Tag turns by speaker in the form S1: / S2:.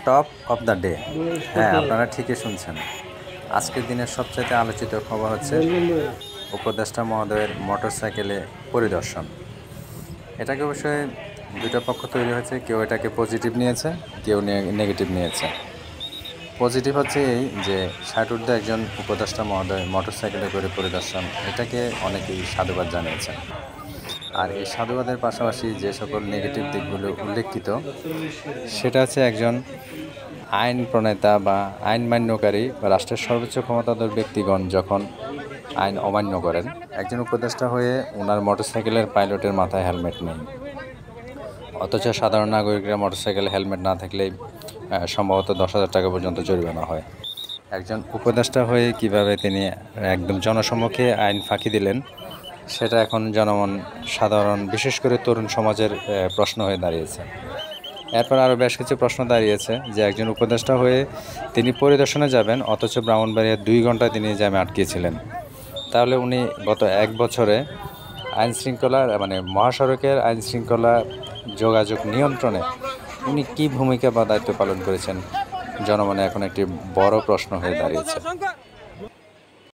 S1: Top of the day. হ্যাঁ, আপনারা ঠিকই শুনছেন। আজকের দিনের সবচাইতে আলোচিত খবর হচ্ছে উপদেষ্টা মহোদয়ের মোটরসাইকেলে পরিদর্শন। এটাকে অবশ্যই দুটো পক্ষ তৈরি হয়েছে, কেউ এটাকে পজিটিভ নিয়েছে, কেউ নেগেটিভ নিয়েছে। পজিটিভ হচ্ছে এই যে 60 ঊর্ধ্বে একজন উপদেষ্টা মহোদয় মোটরসাইকেলে করে পরিদর্শন, এটাকে অনেকেই সাধুবাদ জানিয়েছেন। আর এই সাধুবাদের পাশাপাশি যে সকল নেগেটিভ দিকগুলো উল্লেখিত, সেটা হচ্ছে একজন আইন প্রণেতা বা আইন মান্যকারী বা রাষ্ট্রের সর্বোচ্চ ক্ষমতাধর ব্যক্তিগণ যখন আইন অমান্য করেন, একজন উপদেষ্টা হয়ে ওনার মোটরসাইকেলের পাইলটের মাথায় হেলমেট নেই, অথচ সাধারণ নাগরিকরা মোটরসাইকেলে হেলমেট না থাকলেই সম্ভবত 10,000 টাকা পর্যন্ত জরিমানা হয়। একজন উপদেষ্টা হয়ে কিভাবে তিনি একদম জনসম্মুখে আইন ফাঁকি দিলেন, সেটা এখন জনমন সাধারণ বিশেষ করে তরুণ সমাজের প্রশ্ন হয়ে দাঁড়িয়েছে। এরপর আরও বেশ কিছু প্রশ্ন দাঁড়িয়েছে যে একজন উপদেষ্টা হয়ে তিনি পরিদর্শনে যাবেন, অথচ ব্রাহ্মণবাড়িয়ার 2 ঘন্টা তিনি জ্যামে আটকিয়েছিলেন। তাহলে উনি গত 1 বছরে আইন শৃঙ্খলা মানে মহাসড়কের আইন শৃঙ্খলা যোগাযোগ নিয়ন্ত্রণে উনি কী ভূমিকা বা দায়িত্ব পালন করেছেন, জনমনে এখন একটি বড় প্রশ্ন হয়ে দাঁড়িয়েছে।